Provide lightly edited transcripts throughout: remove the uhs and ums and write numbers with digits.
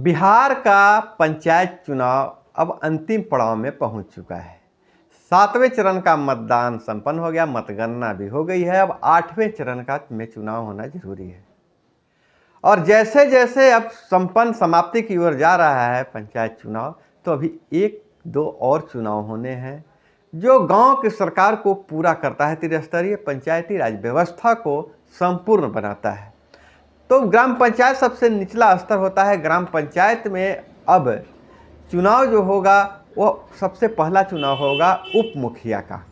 बिहार का पंचायत चुनाव अब अंतिम पड़ाव में पहुंच चुका है। 7वें चरण का मतदान संपन्न हो गया, मतगणना भी हो गई है। अब 8वें चरण का में चुनाव होना जरूरी है। और जैसे जैसे अब संपन्न समाप्ति की ओर जा रहा है पंचायत चुनाव, तो अभी 1-2 और चुनाव होने हैं जो गांव की सरकार को पूरा करता है, त्रिस्तरीय पंचायती राज व्यवस्था को संपूर्ण बनाता है। तो ग्राम पंचायत सबसे निचला स्तर होता है। ग्राम पंचायत में अब चुनाव जो होगा वो सबसे पहला चुनाव होगा उप मुखिया का।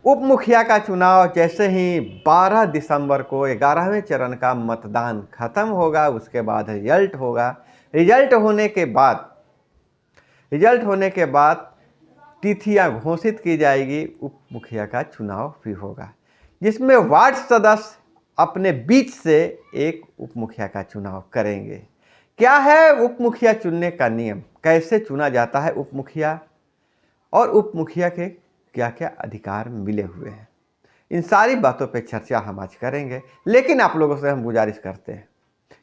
उप मुखिया का चुनाव जैसे ही 12 दिसंबर को 11वें चरण का मतदान खत्म होगा, उसके बाद रिजल्ट होगा। रिजल्ट होने के बाद तिथियां घोषित की जाएगी। उप मुखिया का चुनाव भी होगा, जिसमें वार्ड सदस्य अपने बीच से एक उप मुखिया का चुनाव करेंगे। क्या है उप मुखिया चुनने का नियम, कैसे चुना जाता है उप मुखिया, और उप मुखिया के क्या क्या अधिकार मिले हुए हैं, इन सारी बातों पे चर्चा हम आज करेंगे। लेकिन आप लोगों से हम गुजारिश करते हैं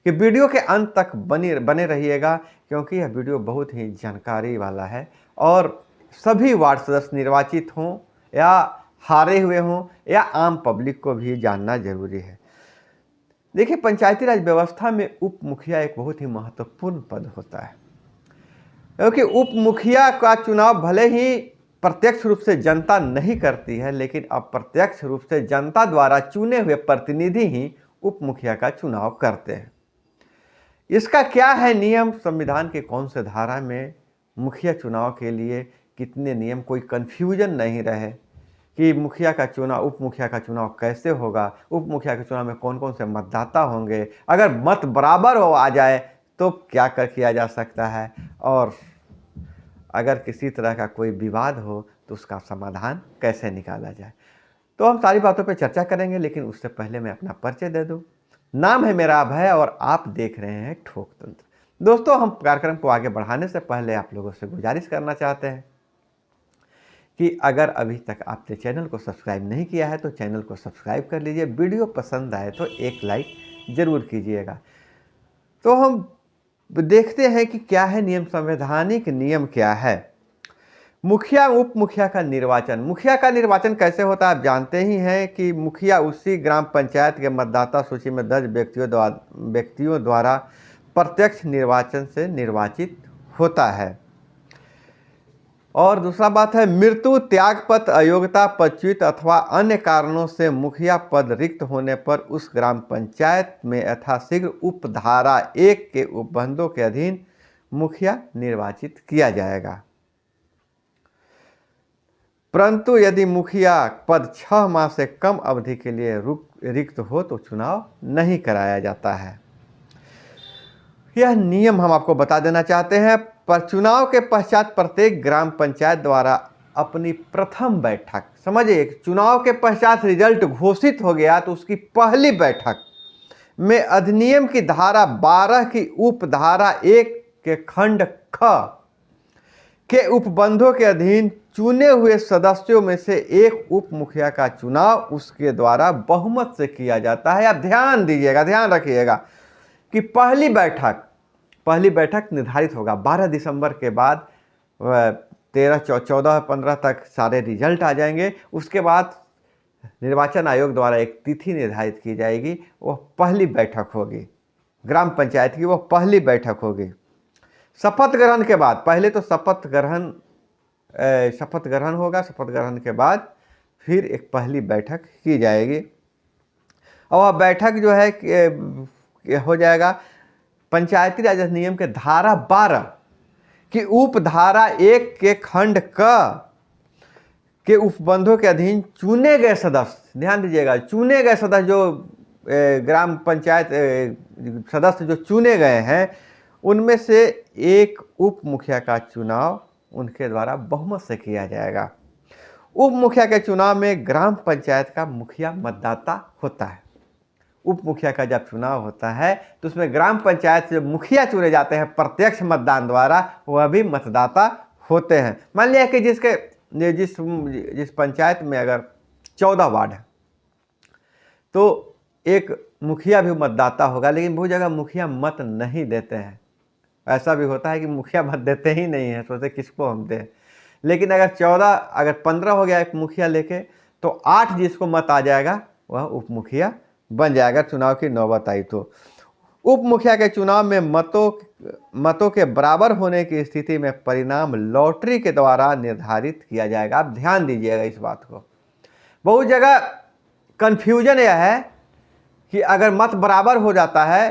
कि वीडियो के अंत तक बने रहिएगा, क्योंकि यह वीडियो बहुत ही जानकारी वाला है और सभी वार्ड सदस्य निर्वाचित हों या हारे हुए हों या आम पब्लिक को भी जानना जरूरी है। देखिए, पंचायती राज व्यवस्था में उप मुखिया एक बहुत ही महत्वपूर्ण पद होता है, क्योंकि उप मुखिया का चुनाव भले ही प्रत्यक्ष रूप से जनता नहीं करती है, लेकिन अप्रत्यक्ष रूप से जनता द्वारा चुने हुए प्रतिनिधि ही उप मुखिया का चुनाव करते हैं। इसका क्या है नियम, संविधान के कौन से धारा में मुखिया चुनाव के लिए कितने नियम, कोई कन्फ्यूजन नहीं रहे कि मुखिया का चुनाव, उप मुखिया का चुनाव कैसे होगा, उप मुखिया के चुनाव में कौन कौन से मतदाता होंगे, अगर मत बराबर हो आ जाए तो क्या किया जा सकता है, और अगर किसी तरह का कोई विवाद हो तो उसका समाधान कैसे निकाला जाए। तो हम सारी बातों पर चर्चा करेंगे, लेकिन उससे पहले मैं अपना परिचय दे दूं। नाम है मेरा अभय और आप देख रहे हैं ठोक तंत्र। दोस्तों, हम कार्यक्रम को आगे बढ़ाने से पहले आप लोगों से गुजारिश करना चाहते हैं कि अगर अभी तक आपने चैनल को सब्सक्राइब नहीं किया है तो चैनल को सब्सक्राइब कर लीजिए। वीडियो पसंद आए तो एक लाइक जरूर कीजिएगा। तो हम देखते हैं कि क्या है नियम, संवैधानिक नियम क्या है। मुखिया उप मुखिया का निर्वाचन। मुखिया का निर्वाचन कैसे होता है आप जानते ही हैं कि मुखिया उसी ग्राम पंचायत के मतदाता सूची में दर्ज व्यक्तियों द्वारा प्रत्यक्ष निर्वाचन से निर्वाचित होता है। और दूसरा बात है, मृत्यु, त्यागपत्र, अयोग्यता, पदच्युत अथवा अन्य कारणों से मुखिया पद रिक्त होने पर उस ग्राम पंचायत में यथाशीघ्र उपधारा 1 के उपबंधों के अधीन मुखिया निर्वाचित किया जाएगा। परंतु यदि मुखिया पद 6 माह से कम अवधि के लिए रिक्त हो तो चुनाव नहीं कराया जाता है। यह नियम हम आपको बता देना चाहते हैं। पर चुनाव के पश्चात प्रत्येक ग्राम पंचायत द्वारा अपनी प्रथम बैठक, समझिए, चुनाव के पश्चात रिजल्ट घोषित हो गया तो उसकी पहली बैठक में अधिनियम की धारा 12 की उपधारा 1 के खंड ख के उपबंधों के अधीन चुने हुए सदस्यों में से एक उप मुखिया का चुनाव उसके द्वारा बहुमत से किया जाता है। आप ध्यान दीजिएगा, ध्यान रखिएगा कि पहली बैठक निर्धारित होगा 12 दिसंबर के बाद। 13, 14, 15 तक सारे रिजल्ट आ जाएंगे। उसके बाद निर्वाचन आयोग द्वारा एक तिथि निर्धारित की जाएगी, वह पहली बैठक होगी ग्राम पंचायत की, वह पहली बैठक होगी। शपथ ग्रहण के बाद, पहले तो शपथ ग्रहण होगा, शपथ ग्रहण के बाद फिर एक पहली बैठक की जाएगी। और वह बैठक जो है हो जाएगा पंचायती राज अधिनियम के धारा 12 की उपधारा 1 के खंड क के उपबंधों के अधीन चुने गए सदस्य, ध्यान दीजिएगा, चुने गए सदस्य जो ग्राम पंचायत सदस्य जो चुने गए हैं उनमें से एक उप मुखिया का चुनाव उनके द्वारा बहुमत से किया जाएगा। उप मुखिया के चुनाव में ग्राम पंचायत का मुखिया मतदाता होता है। उप मुखिया का जब चुनाव होता है तो उसमें ग्राम पंचायत से मुखिया चुने जाते हैं प्रत्यक्ष मतदान द्वारा, वह भी मतदाता होते हैं। मान लिया कि जिस पंचायत में अगर 14 वार्ड है तो एक मुखिया भी मतदाता होगा, लेकिन बहुत जगह मुखिया मत नहीं देते हैं। ऐसा भी होता है कि मुखिया मत देते ही नहीं है, सोचते किसको हम दें। लेकिन अगर 15 हो गया एक मुखिया लेके, तो 8 जिसको मत आ जाएगा वह उप मुखिया बन जाएगा, चुनाव की नौबत आई तो। उप मुखिया के चुनाव में मतों के बराबर होने की स्थिति में परिणाम लॉटरी के द्वारा निर्धारित किया जाएगा। आप ध्यान दीजिएगा इस बात को। बहुत जगह कंफ्यूजन यह है कि अगर मत बराबर हो जाता है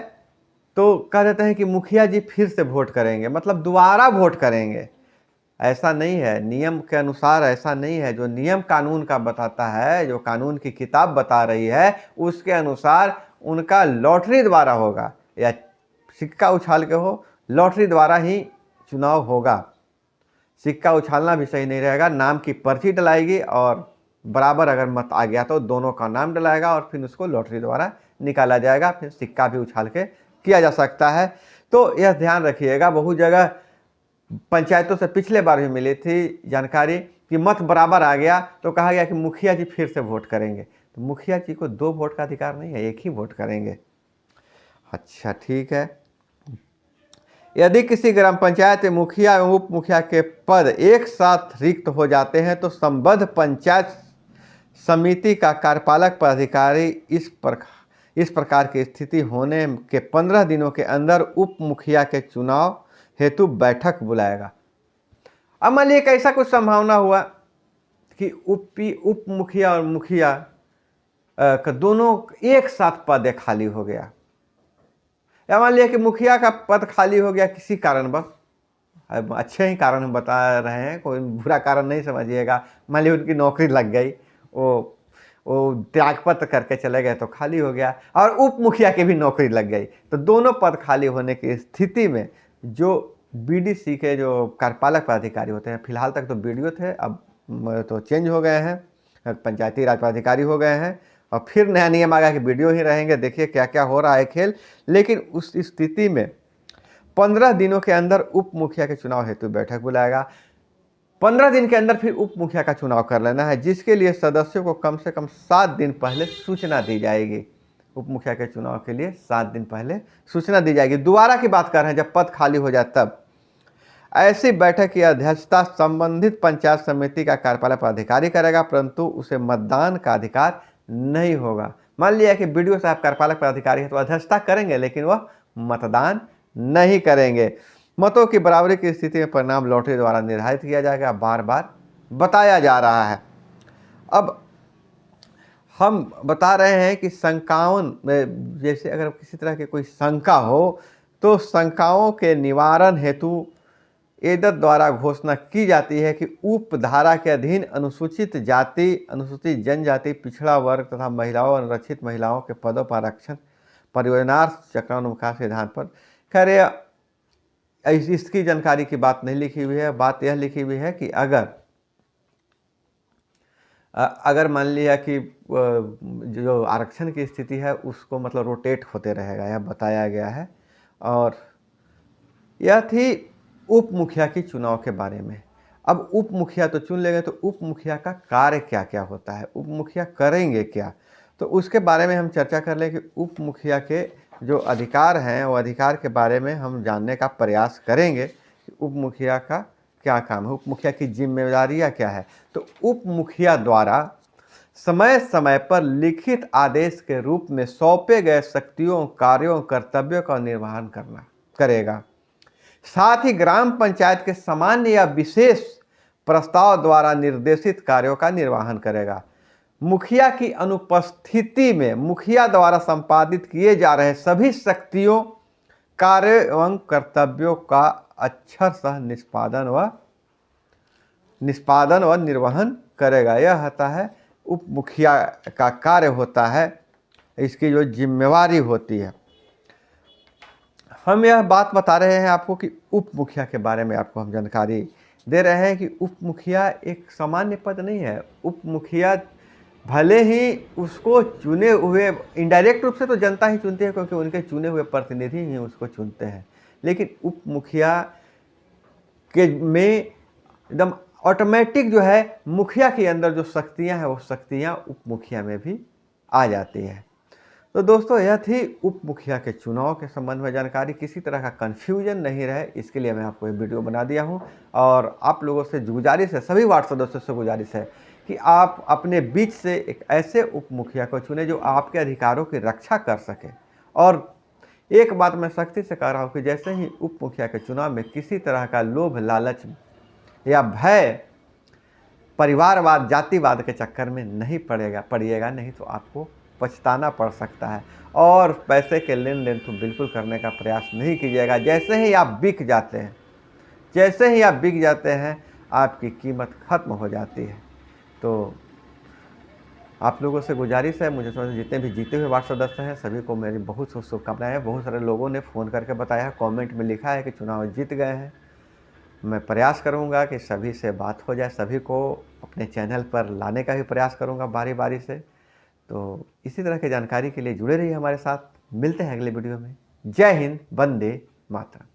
तो कह देते हैं कि मुखिया जी फिर से वोट करेंगे, मतलब दोबारा वोट करेंगे। ऐसा नहीं है, नियम के अनुसार ऐसा नहीं है। जो नियम कानून का बताता है, जो कानून की किताब बता रही है, उसके अनुसार उनका लॉटरी द्वारा होगा, या सिक्का उछाल के हो, लॉटरी द्वारा ही चुनाव होगा। सिक्का उछालना भी सही नहीं रहेगा। नाम की पर्ची डलाएगी और बराबर अगर मत आ गया तो दोनों का नाम डलाएगा और फिर उसको लॉटरी द्वारा निकाला जाएगा, फिर सिक्का भी उछाल के किया जा सकता है। तो यह ध्यान रखिएगा। बहुत जगह पंचायतों से पिछले बार भी मिली थी जानकारी कि मत बराबर आ गया तो कहा गया कि मुखिया जी फिर से वोट करेंगे। तो मुखिया जी को 2 वोट का अधिकार नहीं है, 1 ही वोट करेंगे। अच्छा, ठीक है। यदि किसी ग्राम पंचायत में मुखिया एवं उप मुखिया के पद एक साथ रिक्त हो जाते हैं तो संबद्ध पंचायत समिति का कार्यपालक पदाधिकारी इस प्रकार की स्थिति होने के 15 दिनों के अंदर उप मुखिया के चुनाव हेतु बैठक बुलाएगा। अब मान लीजिए ऐसा कुछ संभावना हुआ कि उप मुखिया और मुखिया का दोनों एक साथ पद खाली हो गया, या मान लिया कि मुखिया का पद खाली हो गया किसी कारणवश, अच्छे ही कारण हम बता रहे हैं, कोई बुरा कारण नहीं समझिएगा। मान लीजिए उनकी नौकरी लग गई, वो त्यागपत्र करके चले गए तो खाली हो गया, और उप मुखिया की भी नौकरी लग गई, तो दोनों पद खाली होने की स्थिति में जो बीडीसी के जो कार्यपालक पदाधिकारी होते हैं, फिलहाल तक तो बीडीओ थे, अब तो चेंज हो गए हैं, पंचायती राज पदाधिकारी हो गए हैं, और फिर नया नियम आ गया कि बीडीओ ही रहेंगे। देखिए क्या क्या हो रहा है खेल। लेकिन उस स्थिति में 15 दिनों के अंदर उप मुखिया के चुनाव हेतु बैठक बुलाएगा। 15 दिन के अंदर फिर उप मुखिया का चुनाव कर लेना है, जिसके लिए सदस्यों को कम से कम 7 दिन पहले सूचना दी जाएगी। उप मुखिया के चुनाव के लिए 7 दिन पहले सूचना दी जाएगी। दोबारा की बात कर रहे हैं, जब पद खाली हो जाए तब। ऐसी बैठक की अध्यक्षता संबंधित पंचायत समिति का कार्यपालक पदाधिकारी करेगा, परंतु उसे मतदान का अधिकार नहीं होगा। मान लिया कि बीडीओ साहब कार्यपालक पदाधिकारी है तो अध्यक्षता करेंगे, लेकिन वह मतदान नहीं करेंगे। मतों की बराबरी की स्थिति में परिणाम लॉटरी द्वारा निर्धारित किया जाएगा, बार बार बताया जा रहा है। अब हम बता रहे हैं कि शंकाओं में, जैसे अगर किसी तरह की कोई शंका हो तो शंकाओं के निवारण हेतु एदत द्वारा घोषणा की जाती है कि उपधारा के अधीन अनुसूचित जाति, अनुसूचित जनजाति, पिछड़ा वर्ग तथा महिलाओं, अनुरक्षित महिलाओं के पदों पर आरक्षण परियोजना चक्रानुसार सिद्धांत पर। खैर इसकी जानकारी की बात नहीं लिखी हुई है। बात यह लिखी हुई है कि अगर मान लिया कि जो आरक्षण की स्थिति है उसको मतलब रोटेट होते रहेगा, यह बताया गया है। और यह थी उप मुखिया की चुनाव के बारे में। अब उप मुखिया तो चुन लेंगे, तो उप मुखिया का कार्य क्या क्या होता है, उप मुखिया करेंगे क्या, तो उसके बारे में हम चर्चा कर लें कि उप मुखिया के जो अधिकार हैं वो अधिकार के बारे में हम जानने का प्रयास करेंगे कि उप मुखिया का क्या काम है, उप मुखिया की जिम्मेदारियां क्या है। तो उप मुखिया द्वारा समय समय पर लिखित आदेश के रूप में सौंपे गए शक्तियों, कार्यों, कर्तव्यों का निर्वहन करेगा। साथ ही ग्राम पंचायत के सामान्य या विशेष प्रस्ताव द्वारा निर्देशित कार्यों का निर्वहन करेगा। मुखिया की अनुपस्थिति में मुखिया द्वारा संपादित किए जा रहे सभी शक्तियों, कार्यों एवं कर्तव्यों का अक्षरशः निष्पादन व निर्वहन करेगा। यह होता है उप मुखिया का कार्य होता है, इसकी जो जिम्मेवारी होती है। हम यह बात बता रहे हैं आपको कि उप मुखिया के बारे में आपको हम जानकारी दे रहे हैं कि उप मुखिया एक सामान्य पद नहीं है। उप मुखिया भले ही उसको चुने हुए, इनडायरेक्ट रूप से तो जनता ही चुनती है क्योंकि उनके चुने हुए प्रतिनिधि ही उसको चुनते हैं, लेकिन उप मुखिया के में एकदम ऑटोमेटिक जो है मुखिया के अंदर जो शक्तियां हैं वो शक्तियां उप मुखिया में भी आ जाती है। तो दोस्तों यह थी उप मुखिया के चुनाव के संबंध में जानकारी। किसी तरह का कन्फ्यूजन नहीं रहे इसके लिए मैं आपको ये वीडियो बना दिया हूँ। और आप लोगों से गुजारिश है, सभी वार्ड सदस्यों से गुजारिश है कि आप अपने बीच से एक ऐसे उप मुखिया को चुने जो आपके अधिकारों की रक्षा कर सके। और एक बात मैं सख्ती से कह रहा हूँ कि जैसे ही उप मुखिया के चुनाव में किसी तरह का लोभ, लालच या भय, परिवारवाद, जातिवाद के चक्कर में नहीं पड़िएगा, नहीं तो आपको पछताना पड़ सकता है। और पैसे के लेन देन तो बिल्कुल करने का प्रयास नहीं कीजिएगा। जैसे ही आप बिक जाते हैं आपकी कीमत खत्म हो जाती है। तो आप लोगों से गुजारिश है, मुझे समझ जितने भी जीते हुए वार्ड सदस्य हैं सभी को मेरी बहुत शुभकामनाएं हैं। बहुत सारे लोगों ने फ़ोन करके बताया है, कमेंट में लिखा है कि चुनाव जीत गए हैं। मैं प्रयास करूंगा कि सभी से बात हो जाए, सभी को अपने चैनल पर लाने का भी प्रयास करूंगा बारी बारी से। तो इसी तरह की जानकारी के लिए जुड़े रहिए हमारे साथ। मिलते हैं अगले वीडियो में। जय हिंद, वंदे मातरम।